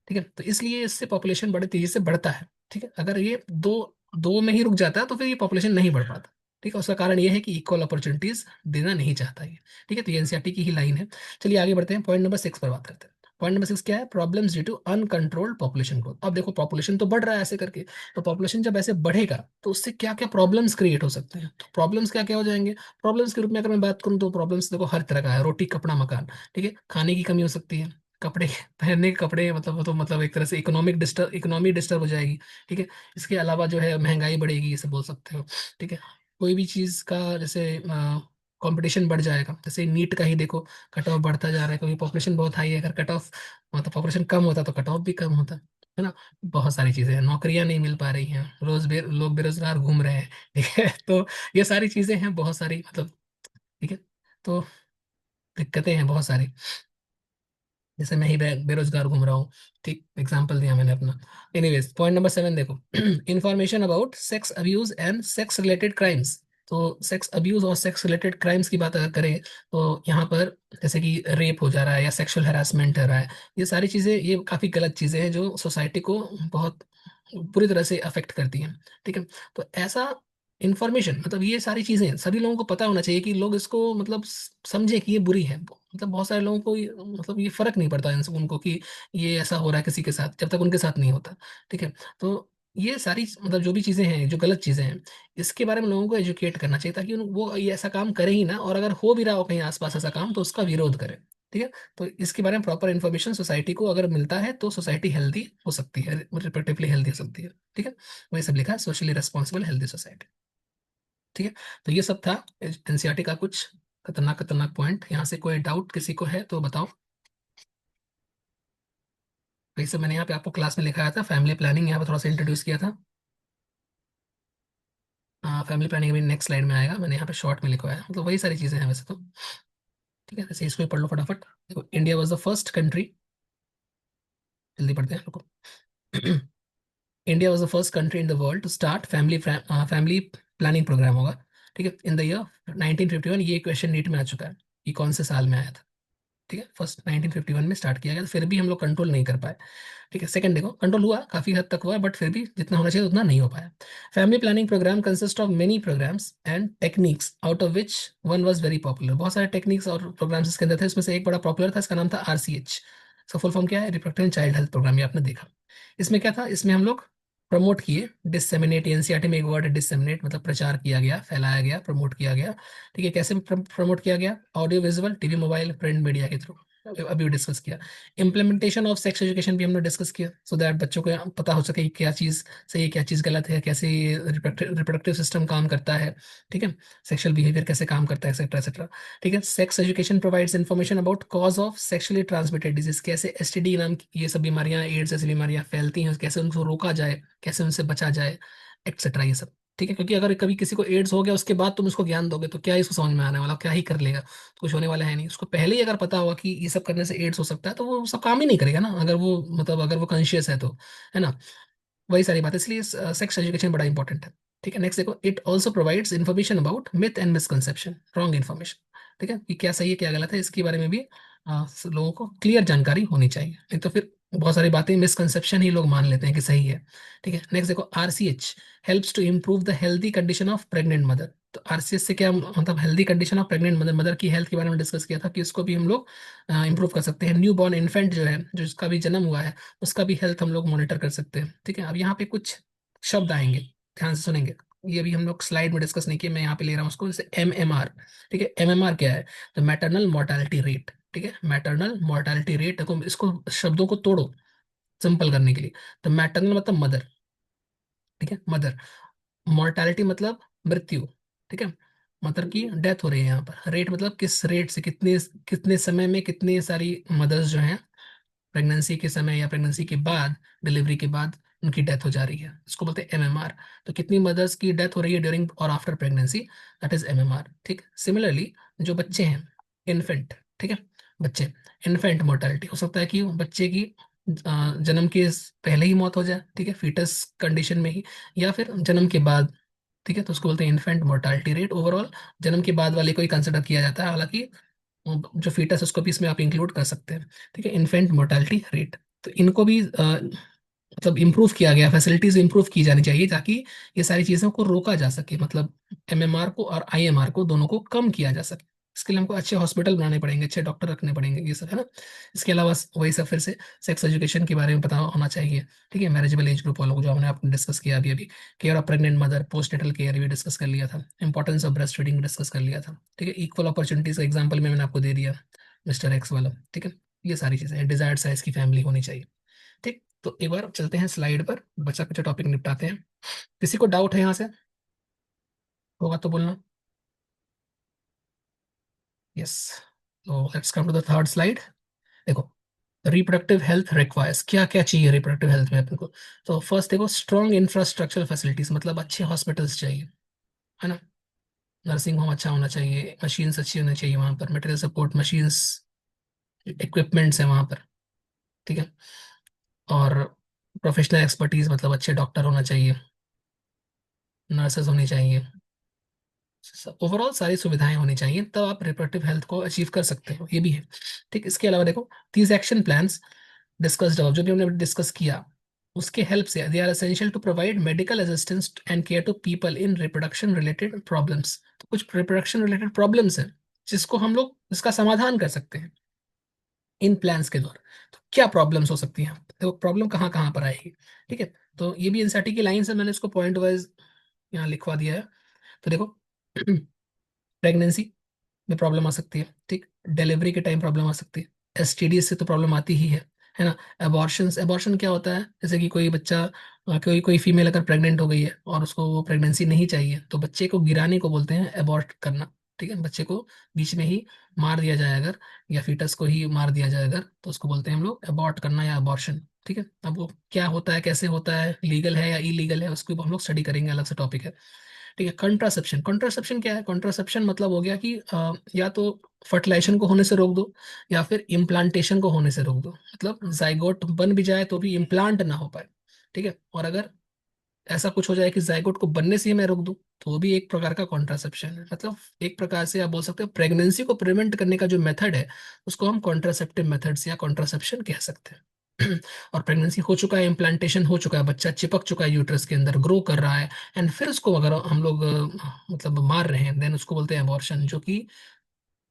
Speaker 1: ठीक है, तो इसलिए इससे पॉपुलेशन बड़े तेजी से बढ़ता है। ठीक है, अगर ये दो दो में ही रुक जाता है तो फिर ये पॉपुलेशन नहीं बढ़ पाता। ठीक है, उसका कारण ये है कि इक्वल अपॉर्चुनिटीज देना नहीं चाहता ये। ठीक है, तो ये एनसीईआरटी की ही लाइन है। चलिए आगे बढ़ते हैं, पॉइंट नंबर 6 पर बात करते हैं। पॉइंट नंबर 6 क्या है? Problems due to uncontrolled population growth. अब देखो पॉपुलेशन तो बढ़ रहा है ऐसे करके, तो पॉपुलेशन जब ऐसे बढ़ेगा तो उससे क्या क्या प्रॉब्लम्स क्रिएट हो सकते हैं, तो प्रॉब्लम्स क्या क्या हो जाएंगे। प्रॉब्लम्स के रूप में अगर मैं बात करूँ तो प्रॉब्लम्स देखो हर तरह का है, रोटी कपड़ा मकान। ठीक है, खाने की कमी हो सकती है, कपड़े पहनने के कपड़े, मतलब वो तो मतलब एक तरह से इकोनॉमी डिस्टर्ब हो जाएगी। ठीक है, इसके अलावा जो है महंगाई बढ़ेगी, इसे बोल सकते हो। ठीक है, कोई भी चीज़ का जैसे कंपटीशन बढ़ जाएगा, जैसे नीट का ही देखो, कट ऑफ बढ़ता जा रहा है, क्योंकि पॉपुलेशन बहुत हाई है। अगर कट ऑफ मतलब पॉपुलेशन कम होता तो कट ऑफ भी कम होता, है ना। बहुत सारी चीज़ें हैं, नौकरियां नहीं मिल पा रही हैं, लोग बेरोजगार घूम रहे हैं। ठीक है, तो ये सारी चीज़ें हैं बहुत सारी, मतलब ठीक है, तो दिक्कतें हैं बहुत सारी। जैसे मैं ही बेरोजगार घूम रहा हूँ। ठीक, एग्जाम्पल दिया मैंने अपना। एनीवेज, पॉइंट नंबर 7 देखो, information about sex abuse and sex related crimes. तो सेक्स अब्यूज और सेक्स रिलेटेड क्राइम्स की बात अगर करें, तो यहाँ पर जैसे कि रेप हो जा रहा है या सेक्सुअल हैरासमेंट हो रहा है, ये सारी चीज़ें, ये काफ़ी गलत चीज़ें हैं जो सोसाइटी को बहुत बुरी तरह से अफेक्ट करती हैं। ठीक है, तो ऐसा इन्फॉर्मेशन, मतलब ये सारी चीजें सभी लोगों को पता होना चाहिए, कि लोग इसको मतलब समझे कि ये बुरी है। मतलब बहुत सारे लोगों को मतलब ये फर्क नहीं पड़ता उनको कि ये ऐसा हो रहा है किसी के साथ, जब तक उनके साथ नहीं होता। ठीक है, तो ये सारी मतलब जो भी चीजें हैं, जो गलत चीजें हैं, इसके बारे में लोगों को एजुकेट करना चाहिए, ताकि वो ये ऐसा काम करे ही ना, और अगर हो भी रहा हो कहीं आसपास ऐसा काम तो उसका विरोध करे। ठीक है, तो इसके बारे में प्रॉपर इन्फॉर्मेशन सोसाइटी को अगर मिलता है तो सोसाइटी हेल्दी हो सकती है, रिप्रेजेंटेटिवली हेल्दी हो सकती है। ठीक है, वही सब लिखा है, सोशली रेस्पॉन्सिबल हेल्दी सोसाइटी। ठीक है, तो ये सब था एनसीईआरटी का कुछ खतरनाक खतरनाक पॉइंट। यहाँ से कोई डाउट किसी को है तो बताओ। वैसे मैंने यहाँ पे आपको क्लास में लिखाया था, फैमिली प्लानिंग यहाँ पे थोड़ा सा इंट्रोड्यूस किया था। फैमिली प्लानिंग अभी नेक्स्ट स्लाइड में आएगा, मैंने यहाँ पे शॉर्ट में लिखवाया है, मतलब वही सारी चीज़ें हैं वैसे तो। ठीक है, जैसे इसको ही पढ़ लो फटाफट। देखो, India was the first country, जल्दी पढ़ते हैं लोग। India was the first country in the world to start family planning programme होगा। ठीक है, इन द ईयर 1951। ये क्वेश्चन नीट में आ चुका है कि कौन से साल में आया था। ठीक है, फर्स्ट 1951 में स्टार्ट किया गया था, फिर भी हम लोग कंट्रोल नहीं कर पाए। ठीक है, सेकंड देखो, कंट्रोल हुआ, काफी हद तक हुआ, बट फिर भी जितना होना चाहिए उतना नहीं हो पाया। Family planning programme consist of many programmes and techniques, out of which one was very popular. बहुत सारे टेक्निक्स और प्रोग्राम्स इसके अंदर थे, उसमें से एक बड़ा पॉपुलर था, इसका नाम था RCH। इसका फुल फॉर्म क्या है? Reproductive and child health programme, ये आपने देखा। इसमें क्या था? इसमें हम लोग प्रमोट किए, डिससेमिनेट, एनसीईआरटी में एक वर्ड है डिससेमिनेट, मतलब प्रचार किया गया, फैलाया गया, प्रमोट किया गया। ठीक है, कैसे प्रमोट किया गया? Audio visual, TV, mobile, print media के थ्रू। अभी डिस्कस किया। इम्प्लीमेंटेशन ऑफ सेक्स एजुकेशन भी हमने डिस्कस किया, सो दैट बच्चों को पता हो सके कि क्या चीज़ सही है क्या चीज़ गलत है, कैसे रिप्रोडक्टिव सिस्टम काम करता है, ठीक है, सेक्सुअल बिहेवियर कैसे काम करता है, एक्सेट्रा एक्सेट्रा। ठीक है, sex education provides information about cause of sexually transmitted disease, कैसे एसटीडी नाम की ये सब बीमारियां, एड्स जैसी बीमारियां फैलती हैं, कैसे उनको रोका जाए, कैसे उनसे बचा जाए, एक्सेट्रा, ये सब। ठीक है, क्योंकि अगर कभी किसी को एड्स हो गया उसके बाद तुम उसको ज्ञान दोगे तो क्या इसको समझ में आने वाला, क्या ही कर लेगा, कुछ होने वाला है नहीं। उसको पहले ही अगर पता होगा कि ये सब करने से एड्स हो सकता है तो वो सब काम ही नहीं करेगा ना, अगर वो मतलब अगर वो कॉन्शियस है तो, है ना। वही सारी बात है, इसलिए सेक्स एजुकेशन बड़ा इंपॉर्टेंट है। ठीक है, नेक्स्ट देखो, it also provides information about myth and misconception, wrong information. ठीक है, कि क्या सही है क्या गलत है, इसके बारे में भी लोगों को क्लियर जानकारी होनी चाहिए, नहीं तो फिर बहुत सारी बातें मिसकंसेप्शन ही लोग मान लेते हैं कि सही है। ठीक है, नेक्स्ट देखो, RCH helps to improve the healthy condition of pregnant mother. तो आरसीएच से क्या मतलब, healthy condition of pregnant mother, mother की हेल्थ के बारे में डिस्कस किया था कि इसको भी हम लोग इंप्रूव कर सकते हैं। न्यू बॉर्न इन्फेंट जो है, जो इसका भी जन्म हुआ है, उसका भी हेल्थ हम लोग मॉनिटर कर सकते हैं। ठीक है, अब यहाँ पे कुछ शब्द आएंगे, ध्यान से सुनेंगे। ये भी हम लोग स्लाइड में डिस्कस नहीं किए, मैं यहाँ पे ले रहा हूँ उसको, जैसे MMR। ठीक है, MMR क्या है? तो मैटरनल मोर्टालिटी रेट। ठीक है, मैटरनल मोर्टालिटी रेट, देखो इसको शब्दों को तोड़ो सिंपल करने के लिए। तो मैटरनल मतलब मदर, ठीक है, मदर। मोर्टालिटी मतलब मृत्यु, ठीक है, मदर की डेथ हो रही है यहाँ पर। रेट मतलब किस रेट से, कितने कितने समय में कितनी सारी मदर्स जो हैं प्रेगनेंसी के समय या प्रेगनेंसी के बाद, डिलीवरी के बाद उनकी डेथ हो जा रही है, इसको बोलते हैं MMR। तो कितनी मदर्स की डेथ हो रही है ड्यूरिंग और after pregnancy, that is MMR। ठीक, सिमिलरली जो बच्चे हैं, इन्फेंट, ठीक है, बच्चे, इन्फेंट मोर्टेलिटी, हो सकता है कि बच्चे की जन्म के पहले ही मौत हो जाए, ठीक है, फीटस कंडीशन में ही, या फिर जन्म के बाद। ठीक है, तो उसको बोलते हैं इन्फेंट मोर्टालिटी रेट। ओवरऑल जन्म के बाद वाले को ही कंसिडर किया जाता है, हालांकि जो फीटस उसको भी इसमें आप इंक्लूड कर सकते हैं। ठीक है, इन्फेंट मोर्टालिटी रेट, तो इनको भी मतलब इम्प्रूव किया गया, फैसिलिटीज इम्प्रूव की जानी चाहिए ताकि ये सारी चीज़ों को रोका जा सके, मतलब MMR को और IMR को दोनों को कम किया जा सके। इसके लिए हमको अच्छे हॉस्पिटल बनाने पड़ेंगे, अच्छे डॉक्टर रखने पड़ेंगे, ये सब है ना। इसके अलावा वही सब फिर से सेक्स एजुकेशन के बारे में पता होना चाहिए। ठीक है, मैरिजेबल एज ग्रुप वालों को जो हमने आपने डिस्कस किया अभी अभी, care of pregnant mother, post natal care भी डिस्कस कर लिया था, importance of breastfeeding discuss कर लिया था। ठीक है, इक्वल अपॉर्चुनिटीज का एग्जाम्पल में मैंने आपको दे दिया, मिस्टर एक्स वाला। ठीक है, ये सारी चीज़ें, डिजायर्ड साइज की फैमिली होनी चाहिए। ठीक, तो एक बार चलते हैं स्लाइड पर, बचा कुछ टॉपिक निपटाते हैं। किसी को डाउट है यहाँ से? होगा तो बोलना। यस, तो let's come to the third slide. देखो, रिप्रोडक्टिव हेल्थ रिक्वायर्स, क्या क्या चाहिए रिप्रोडक्टिव हेल्थ में अपन को। तो फर्स्ट देखो, स्ट्रॉन्ग इंफ्रास्ट्रक्चरल फैसिलिटीज, मतलब अच्छे हॉस्पिटल्स चाहिए, है ना। नर्सिंग होम अच्छा होना चाहिए, मशीन्स अच्छी होनी चाहिए वहाँ पर, मटेरियल सपोर्ट मशीन्स, इक्विपमेंट्स हैं वहाँ पर। ठीक है, और प्रोफेशनल एक्सपर्टीज, मतलब अच्छे डॉक्टर होना चाहिए, नर्सेस होनी चाहिए, ओवरऑल सारी सुविधाएं होनी चाहिए, तब आप रिप्रोडक्टिव हेल्थ को अचीव कर सकते हो, ये भी है। ठीक, इसके अलावा देखो, तीस एक्शन प्लान्स डिस्कस्ड अब, जो भी हमने डिस्कस किया, उसके हेल्प से they are essential to provide medical assistance and care to people in reproduction related problems. तो कुछ रिप्रोडक्शन रिलेटेड प्रॉब्लम्स हैं जिसको हम लोग इसका समाधान कर सकते हैं इन प्लान्स के द्वारा। तो क्या प्रॉब्लम्स हो सकती हैं, देखो प्रॉब्लम कहाँ कहाँ पर आएगी। ठीक है, तो ये भी एनसीईआरटी की लाइन है, मैंने इसको पॉइंट वाइज यहाँ लिखवा दिया है। तो देखो, प्रेगनेंसी में प्रॉब्लम आ सकती है, ठीक, डिलीवरी के टाइम प्रॉब्लम आ सकती है, STD से तो प्रॉब्लम आती ही है ना। एबॉर्शन, एबॉर्शन क्या होता है, जैसे कि कोई बच्चा कोई कोई फीमेल अगर प्रेग्नेंट हो गई है और उसको वो प्रेगनेंसी नहीं चाहिए, तो बच्चे को गिराने को बोलते हैं एबॉर्ट करना। ठीक है, बच्चे को बीच में ही मार दिया जाए अगर, या फीटस को ही मार दिया जाए अगर, तो उसको बोलते हैं हम लोग एबॉर्ट करना या अबॉर्शन। ठीक है, अब वो क्या होता है, कैसे होता है, लीगल है या इलीगल है, उसको हम लोग स्टडी करेंगे, अलग से टॉपिक है। ठीक है, कंट्रासेप्शन, कंट्रासेप्शन क्या है, कंट्रासेप्शन मतलब हो गया कि या तो फर्टिलाइजेशन को होने से रोक दो, या फिर इम्प्लांटेशन को होने से रोक दो, मतलब जाइगोट बन भी जाए तो भी इम्प्लांट ना हो पाए। ठीक है, और अगर ऐसा कुछ हो जाए कि जाइगोट को बनने से ही मैं रोक दूं, तो वो भी एक प्रकार का कॉन्ट्रासेप्शन है। मतलब एक प्रकार से आप बोल सकते हो प्रेगनेंसी को प्रिवेंट करने का जो मेथड है, उसको हम कॉन्ट्रासेप्टिव मेथड्स या कॉन्ट्रासेप्शन कह सकते हैं। और प्रेगनेंसी हो चुका है, इम्प्लांटेशन हो चुका है, बच्चा चिपक चुका है यूट्रस के अंदर, ग्रो कर रहा है, एंड फिर उसको अगर हम लोग मतलब मार रहे हैं, देन उसको बोलते हैं अबॉर्शन, जो कि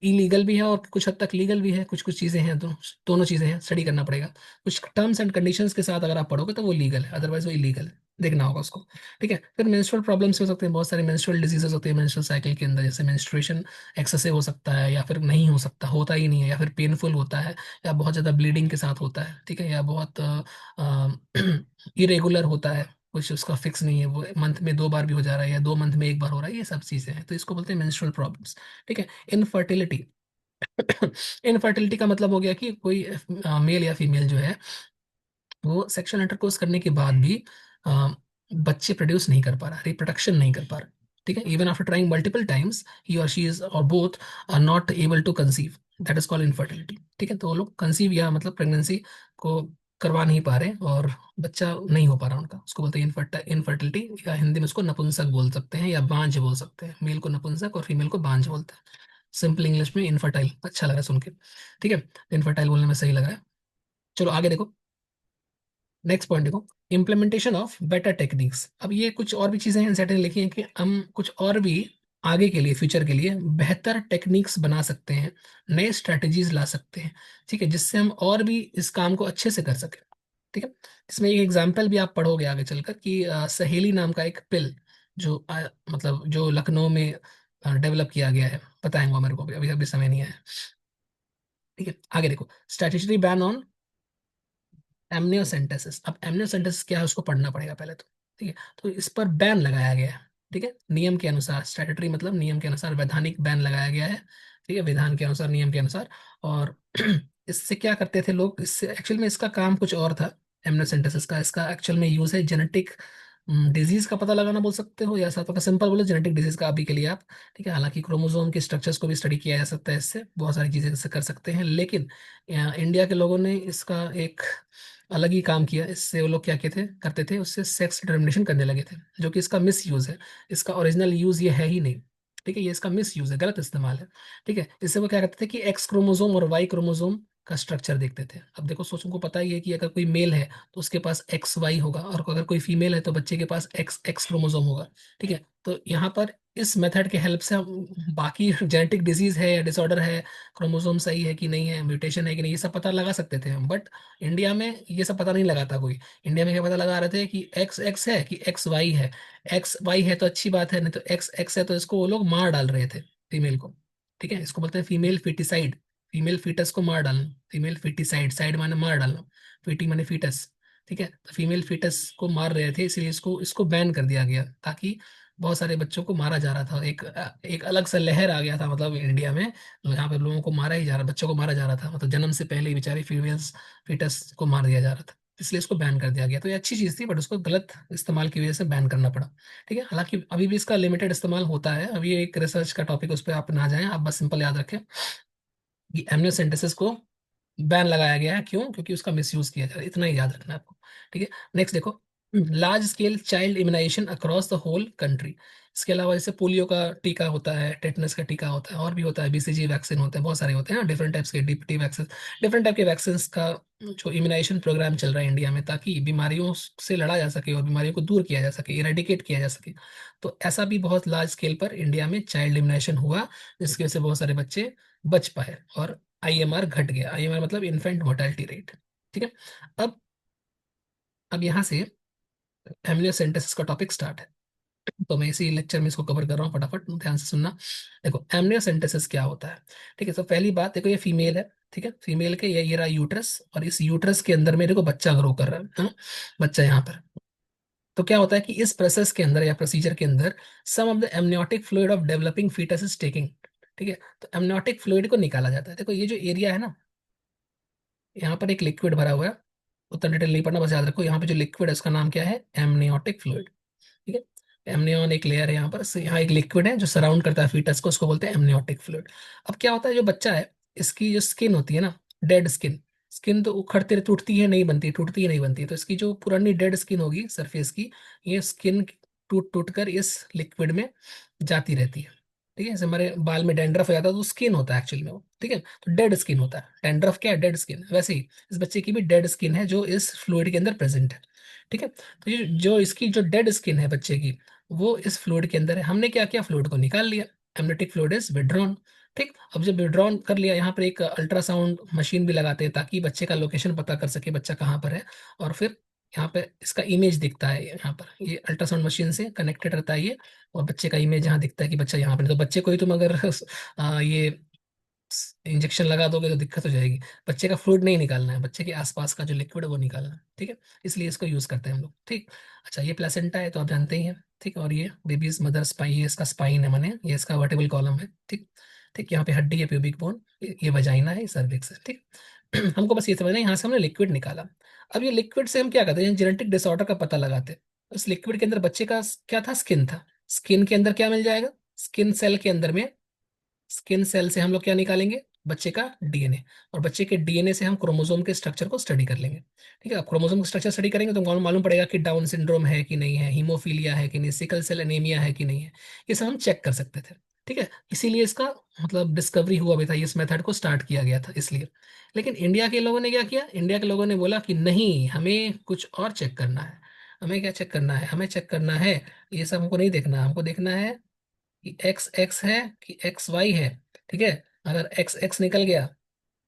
Speaker 1: इलीगल भी है और कुछ हद तक लीगल भी है, कुछ कुछ चीजें हैं, दोनों चीजें हैं, स्टडी करना पड़ेगा। कुछ टर्म्स एंड कंडीशंस के साथ अगर आप पढ़ोगे तो वो लीगल है, अदरवाइज वो इलीगल है, देखना होगा उसको। ठीक है, फिर मेंस्ट्रुअल प्रॉब्लम्स हो सकते हैं, बहुत सारे मेंस्ट्रुअल डिजीजेस होते हैं मेंस्ट्रुअल साइकिल के अंदर, जैसे मेंस्ट्रुएशन एक्सेसिव हो सकता है, या फिर नहीं हो सकता, होता ही नहीं है, या फिर पेनफुल होता है, या बहुत ज्यादा ब्लीडिंग के साथ होता है, ठीक है, या बहुत इरेगुलर होता है, कुछ उसका फिक्स नहीं है, वो मंथ में 2 बार भी हो जा रहा है या 2 मंथ में 1 बार हो रहा है, ये सब चीजें हैं, तो इसको बोलते हैं मेंस्ट्रुअल प्रॉब्लम्स। ठीक है, इनफर्टिलिटी। इनफर्टिलिटी का मतलब हो गया कि कोई मेल या फीमेल जो है वो सेक्सुअल इंटरकोर्स करने के बाद भी अ, बच्चे प्रोड्यूस नहीं कर पा रहा, रिप्रोडक्शन नहीं कर पा रहा। ठीक है, even after trying multiple times he और शी इज और both are not able to conceive, that is called infertility. ठीक है, तो वो लोग कंसीव या मतलब प्रेगनेंसी को करवा नहीं पा रहे और बच्चा नहीं हो पा रहा उनका, उसको बोलते हैं इनफर्टिलिटी, या हिंदी में उसको नपुंसक बोल सकते हैं या बांझ बोल सकते हैं, मेल को नपुंसक और फीमेल को बांझ बोलते हैं। सिंपल इंग्लिश में इनफर्टाइल, अच्छा लगा सुन के। ठीक है, इनफर्टाइल बोलने में सही लगा है। चलो आगे देखो, नेक्स्ट पॉइंट देखो, इम्प्लीमेंटेशन ऑफ बेटर टेक्निक्स। अब ये कुछ और भी चीजें हैं सेट लिखी हैं कि हम कुछ और भी आगे के लिए, फ्यूचर के लिए बेहतर टेक्निक्स बना सकते हैं, नए स्ट्रेटजीज ला सकते हैं, ठीक है, जिससे हम और भी इस काम को अच्छे से कर सकें। ठीक है, इसमें एक एग्जाम्पल भी आप पढ़ोगे आगे चलकर कि सहेली नाम का एक पिल जो मतलब जो लखनऊ में डेवलप किया गया है, बताएंगे मेरे को अभी अभी अभी समय नहीं आया। ठीक है, आगे देखो, स्टैट्यूटरी बैन ऑन एमनियोसेंटेसिस। अब एमनियोसेंटेसिस क्या है उसको पढ़ना पड़ेगा पहले तो। ठीक है, तो इस पर बैन लगाया गया है। ठीक है, नियम के अनुसार, स्टैट्यूटरी मतलब नियम के अनुसार, वैधानिक बैन लगाया गया है। ठीक है, विधान के अनुसार, नियम के अनुसार। और इससे क्या करते थे लोग, इससे एक्चुअल में इसका काम कुछ और था। एमनियोसेंटेसिस का, इसका एक्चुअल में यूज है जेनेटिक डिजीज का पता लगाना बोल सकते हो, या साथ में सिंपल बोलो जेनेटिक डिजीज का अभी के लिए आप। ठीक है, हालांकि क्रोमोसोम के स्ट्रक्चर्स को भी स्टडी किया जा सकता है, इससे बहुत सारी चीजें इससे कर सकते हैं, लेकिन इंडिया के लोगों ने इसका एक अलग ही काम किया। इससे वो लोग क्या कहते थे करते थे, उससे सेक्स डिटर्मिनेशन करने लगे थे, जो कि इसका मिस यूज है। इसका ओरिजिनल यूज ये है ही नहीं। ठीक है, ये इसका मिस यूज है, गलत इस्तेमाल है। ठीक है, इससे वो क्या करते थे कि एक्स क्रोमोसोम और वाई क्रोमोसोम का स्ट्रक्चर देखते थे। अब देखो, सोचो को पता ही है कि अगर कोई मेल है तो उसके पास एक्स वाई होगा, और अगर कोई फीमेल है तो बच्चे के पास एक्स एक्स क्रोमोसोम होगा। ठीक है, तो यहाँ पर इस मेथड के हेल्प से हम बाकी जेनेटिक डिजीज है या डिसऑर्डर है, क्रोमोसोम सही है कि नहीं है, म्यूटेशन है कि नहीं, ये सब पता लगा सकते थे हम। बट इंडिया में ये सब पता नहीं लगाता कोई। इंडिया में क्या पता लगा रहे थे कि एक्स एक्स है कि एक्स वाई है। एक्स वाई है तो अच्छी बात है, नहीं तो एक्स एक्स है तो इसको वो लोग मार डाल रहे थे, फीमेल को। ठीक है, इसको बोलते हैं फीमेल फिटिसाइड, फीमेल फीटस को मार डालना, फीमेल फिटिसाइड, साइड माने मार डालना, फिटी माने फीटस। ठीक है, तो फीमेल फीटस को मार रहे थे, इसलिए इसको इसको बैन कर दिया गया, ताकि बहुत सारे बच्चों को मारा जा रहा था, एक अलग सा लहर आ गया था मतलब इंडिया में, जहाँ पे लोगों को मारा ही जा रहा, बच्चों को मारा जा रहा था, मतलब जन्म से पहले ही बेचारी फीमेल्स फीटस को मार दिया जा रहा था, इसलिए इसको बैन कर दिया गया। तो ये अच्छी चीज थी, बट उसको गलत इस्तेमाल की वजह से बैन करना पड़ा। ठीक है, हालांकि अभी भी इसका लिमिटेड इस्तेमाल होता है, अभी ये एक रिसर्च का टॉपिक, उस पर आप ना जाएं, आप बस सिंपल याद रखें कि एमनियोसेंटेसिस को बैन लगाया गया है, क्यों, क्योंकि उसका मिसयूज किया जा रहा है, इतना ही याद रखना है आपको। ठीक है, नेक्स्ट देखो, large scale child immunisation across the whole country. इसके अलावा जैसे पोलियो का टीका होता है, टेटनस का टीका होता है, और भी होता है, बीसीजी वैक्सीन होते हैं, बहुत सारे होते हैं डिफरेंट टाइप्स के, डीपीटी वैक्सीन, डिफरेंट टाइप के वैक्सीन का जो इम्यूनाइजेशन प्रोग्राम चल रहा है इंडिया में, ताकि बीमारियों से लड़ा जा सके और बीमारियों को दूर किया जा सके, इरेडिकेट किया जा सके। तो ऐसा भी बहुत लार्ज स्केल पर इंडिया में चाइल्ड इम्यूनाइजेशन हुआ, जिसकी वजह से बहुत सारे बच्चे बच पाए और आईएमआर घट गया। आईएमआर मतलब इन्फेंट मोर्टेलिटी रेट। ठीक है, अब अब यहाँ से एमनियोसेंटेसिस का टॉपिक स्टार्ट है, तो मैं इसी लेक्चर में इसको कवर कर रहा हूँ, फटाफट ध्यान से सुनना। देखो, एमनियोसेंटेसिस क्या होता है। ठीक है, तो पहली बात देखो, ये फीमेल है। ठीक है, फीमेल के ये रहा यूट्रस, और इस यूट्रस के अंदर मेरे को बच्चा ग्रो कर रहा है, हाँ? बच्चा यहाँ पर। तो क्या होता है कि इस प्रोसेस के अंदर या प्रोसीजर के अंदर some of the amniotic fluid of developing foetus is taking. ठीक है, तो एमनियोटिक फ्लूइड को निकाला जाता है। देखो, ये जो एरिया है ना, यहाँ पर एक लिक्विड भरा हुआ है, उतना डिटेल नहीं पढ़ना, बस याद रखो यहाँ पे जो लिक्विड है उसका नाम क्या है, एमनियोटिक फ्लूइड। ठीक है, एमनियन एक लेयर है यहाँ पर, यहाँ एक लिक्विड है जो सराउंड करता है फीटस को, उसको बोलते हैं एमनियोटिक फ्लूइड। अब क्या होता है, जो बच्चा है, इसकी जो स्किन होती है ना, डेड स्किन, स्किन तो उखड़ते टूटती है नहीं बनती, टूटती है नहीं बनती है, तो इसकी जो पुरानी डेड स्किन होगी सरफेस की, ये स्किन टूट टूट कर इस लिक्विड में जाती रहती है। ठीक है, जैसे हमारे बाल में डैंड्रफ हो जाता है तो स्किन होता है एक्चुअली में वो। ठीक है, तो डेड स्किन होता है, डैंड्रफ क्या है, डेड स्किन, वैसे ही इस बच्चे की भी डेड स्किन है जो इस फ्लूइड के अंदर प्रेजेंट है। ठीक है, तो ये जो इसकी जो डेड स्किन है बच्चे की, वो इस फ्लूइड के अंदर है। हमने क्या किया, फ्लूइड को निकाल लिया, एमनियोटिक फ्लूइड इज विड्रॉन। ठीक, अब जब विड्रॉ कर लिया, यहाँ पर एक अल्ट्रासाउंड मशीन भी लगाते हैं ताकि बच्चे का लोकेशन पता कर सके बच्चा कहाँ पर है। और फिर यहाँ पे इसका इमेज दिखता है, यहाँ पर ये अल्ट्रासाउंड मशीन से कनेक्टेड रहता है ये। और बच्चे का इमेज यहाँ दिखता है कि बच्चा यहाँ पर है। तो बच्चे को ही तुम अगर ये इंजेक्शन लगा दोगे तो दिक्कत हो जाएगी। बच्चे का फ्लूइड नहीं निकालना है, बच्चे के आसपास का जो लिक्विड है वो निकालना है। ठीक है, इसलिए इसको यूज करते हैं हम लोग। ठीक, अच्छा ये प्लेसेंटा है तो आप जानते ही हैं। ठीक, और ये बेबीज मदर स्पाइन, ये इसका स्पाइन है, माने ये इसका वर्टेबल कॉलम है। ठीक, ठीक, यहाँ पे हड्डी है, प्यूबिक बोन, ये वजाइना है, ये सर्विक्स है। ठीक, हमको बस ये समझना है, यहाँ से हमने लिक्विड निकाला। अब ये लिक्विड से हम क्या करते हैं, जेनेटिक डिसऑर्डर का पता लगाते हैं। उस लिक्विड के अंदर बच्चे का क्या था, स्किन था। स्किन के अंदर क्या मिल जाएगा, स्किन सेल के अंदर में, स्किन सेल से हम लोग क्या निकालेंगे, बच्चे का डीएनए। और बच्चे के डीएनए से हम क्रोमोसोम के स्ट्रक्चर को स्टडी कर लेंगे। ठीक है, अब क्रोमोसोम का स्ट्रक्चर स्टडी करेंगे तो मालूम मालूम पड़ेगा कि डाउन सिंड्रोम है कि नहीं है, हीमोफीलिया है कि नहीं, सिकल सेल एनीमिया है कि नहीं है। ये सब हम चेक कर सकते थे। ठीक है, इसीलिए इसका मतलब डिस्कवरी हुआ भी था, इस मेथड को स्टार्ट किया गया था इसलिए। लेकिन इंडिया के लोगों ने क्या किया, इंडिया के लोगों ने बोला कि नहीं, हमें कुछ और चेक करना है। हमें क्या चेक करना है, हमें चेक करना है, ये सब हमको नहीं देखना, हमको देखना है कि एक्स एक्स है कि एक्स वाई है। ठीक है, अगर एक्स एक्स निकल गया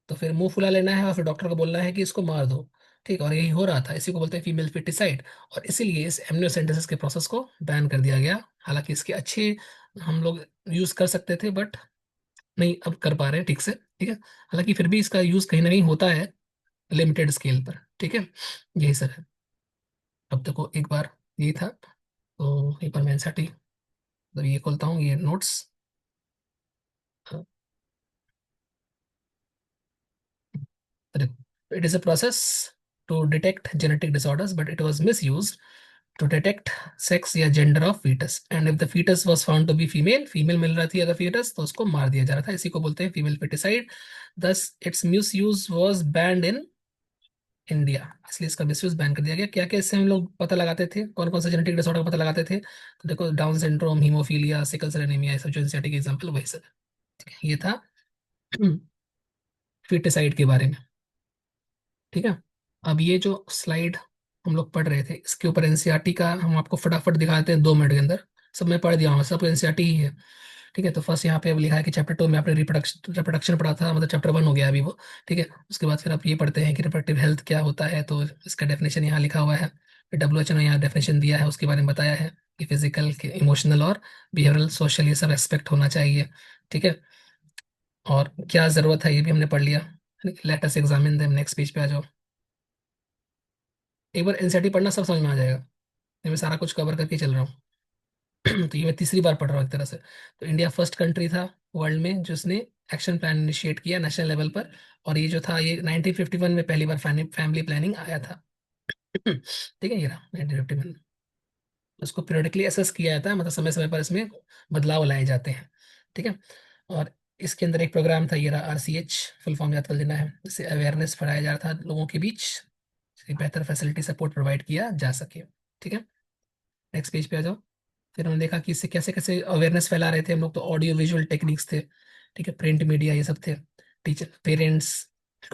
Speaker 1: तो फिर मुंह फुला लेना है और फिर डॉक्टर को बोलना है कि इसको मार दो। ठीक, और यही हो रहा था, इसी को बोलते हैं फीमेल फिटिसाइड। और इसीलिए इस एमनियोसेंटेसिस के प्रोसेस को बैन कर दिया गया। हालांकि इसके अच्छे हम लोग यूज कर सकते थे, बट नहीं अब कर पा रहे हैं ठीक से। ठीक है, हालांकि फिर भी इसका यूज कहीं ना कहीं होता है, लिमिटेड स्केल पर। ठीक है, यही सर है। अब तक को एक बार यही था, तो एक बार मैं एनसीईआरटी मतलब ये खोलता हूँ, ये notes. It is a process to detect genetic disorders, but it was misused to detect sex या gender of fetus. And if the fetus was found to be female, female मिल रही थी अगर fetus, तो उसको मार दिया जा रहा था। इसी को बोलते हैं female feticide. Thus, its misuse was banned in India, इसलिए इसका मिसयूज बैन कर दिया गया। क्या क्या इससे हम लोग पता लगाते थे, कौन कौन सा जेनेटिक डिसऑर्डर का पता लगाते थे, तो देखो Down syndrome, haemophilia, sickle cell anaemia, ये सब जो एनसीईआरटी के एग्जांपल वही सब है। ये था फीटिसाइड के बारे में। ठीक है, अब ये जो स्लाइड हम लोग पढ़ रहे थे, इसके ऊपर एनसीईआरटी का हम आपको फटाफट दिखाते हैं 2 मिनट के अंदर। सब मैं पढ़ दिया हूँ, सब एनसीईआरटी ही है। ठीक है, तो फर्स्ट यहाँ पे अब लिखा है कि चैप्टर 2 में आपने रिप्रोडक्शन रिप्रोडक्शन पढ़ा था, मतलब चैप्टर 1 हो गया अभी वो। ठीक है, उसके बाद फिर आप ये पढ़ते हैं कि रिप्रोडक्टिव हेल्थ क्या होता है, तो इसका डेफिनेशन यहाँ लिखा हुआ है। फिर डब्ल्यू ने यहाँ डेफिनेशन दिया है, उसके बारे में बताया है कि फिजिकल, इमोशनल और बिहेवियरल, सोशल, ये सब एस्पेक्ट होना चाहिए। ठीक है, और क्या जरूरत है ये भी हमने पढ़ लिया। Let us examine them, next page पे आ जाओ। एक बार एनसीईआरटी पढ़ना, सब समझ में आ जाएगा। ये मैं सारा कुछ कवर करके चल रहा हूँ। तो ये मैं तीसरी बार पढ़ रहा हूँ एक तरह से। तो इंडिया फर्स्ट कंट्री था वर्ल्ड में जिसने एक्शन प्लान इनिशिएट किया नेशनल लेवल पर। और ये जो था ये 1951 में पहली बार फैमिली प्लानिंग आया था। ठीक है, ये रहा 1951। उसको पीरियडिकली असेस किया जाता है, मतलब समय समय पर इसमें बदलाव लाए जाते हैं। ठीक है, और इसके अंदर एक प्रोग्राम था, ये रहा आरसीएच, फुल फॉर्म याद कर लेना है। इससे अवेयरनेस फैलाया जा रहा था लोगों के बीच, जिससे बेहतर फैसिलिटी सपोर्ट प्रोवाइड किया जा सके। ठीक है, नेक्स्ट पेज पे आ जाओ। फिर हमने देखा कि इससे कैसे कैसे अवेयरनेस फैला रहे थे हम लोग, तो ऑडियो विजुअल टेक्निक्स थे। ठीक है, प्रिंट मीडिया ये सब थे। टीचर, पेरेंट्स,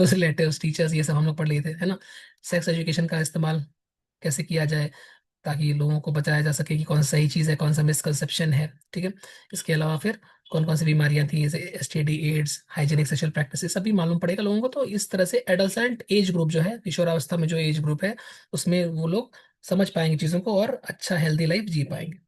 Speaker 1: रिलेटिव्स, टीचर्स, ये सब हम लोग पढ़ लिए थे, है ना। सेक्स एजुकेशन का इस्तेमाल कैसे किया जाए ताकि लोगों को बताया जा सके कि कौन सा सही चीज़ है, कौन सा मिसकंसेप्शन है। ठीक है, इसके अलावा फिर कौन कौन सी बीमारियां थी, जैसे STD, AIDS, hygienic sexual practice, सभी मालूम पड़ेगा लोगों को। तो इस तरह से एडolescent एज ग्रुप जो है, किशोरावस्था में जो एज ग्रुप है, उसमें वो लोग समझ पाएंगे चीज़ों को और अच्छा हेल्दी लाइफ जी पाएंगे।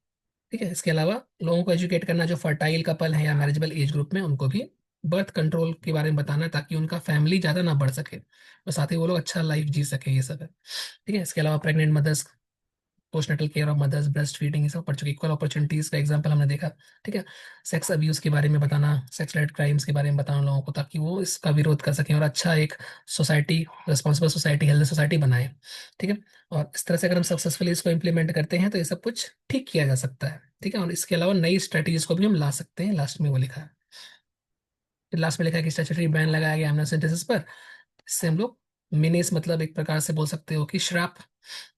Speaker 1: ठीक है, इसके अलावा लोगों को एजुकेट करना जो फर्टाइल कपल है या मैरिजेबल एज ग्रुप में, उनको भी बर्थ कंट्रोल के बारे में बताना ताकि उनका फैमिली ज़्यादा ना बढ़ सके और साथ ही वो लोग अच्छा लाइफ जी सके, ये सब है। ठीक है, इसके अलावा pregnant mothers, postnatal care of mothers, breastfeeding, ये सब पढ़ चुके। इक्वल अपॉर्चुनिटीज का एग्जांपल हमने देखा। ठीक है, सेक्स अब्यूज के बारे में बताना, सेक्स रिलेटेड क्राइम्स के बारे में बताना लोगों को ताकि वो इसका विरोध कर सकें और अच्छा एक society, responsible society, healthy society बनाए। ठीक है, और इस तरह से अगर हम सक्सेसफुली इसको इम्प्लीमेंट करते हैं तो ये सब कुछ ठीक किया जा सकता है। ठीक है, और इसके अलावा नई स्ट्रेटजीज को भी हम ला सकते हैं, लास्ट में वो लिखा है। फिर लास्ट में लिखा है कि स्टैट्यूटरी बैन लगाया गया एमनासिस पर। इससे हम लोग, मिनेस मतलब एक प्रकार से बोल सकते हो कि श्राप,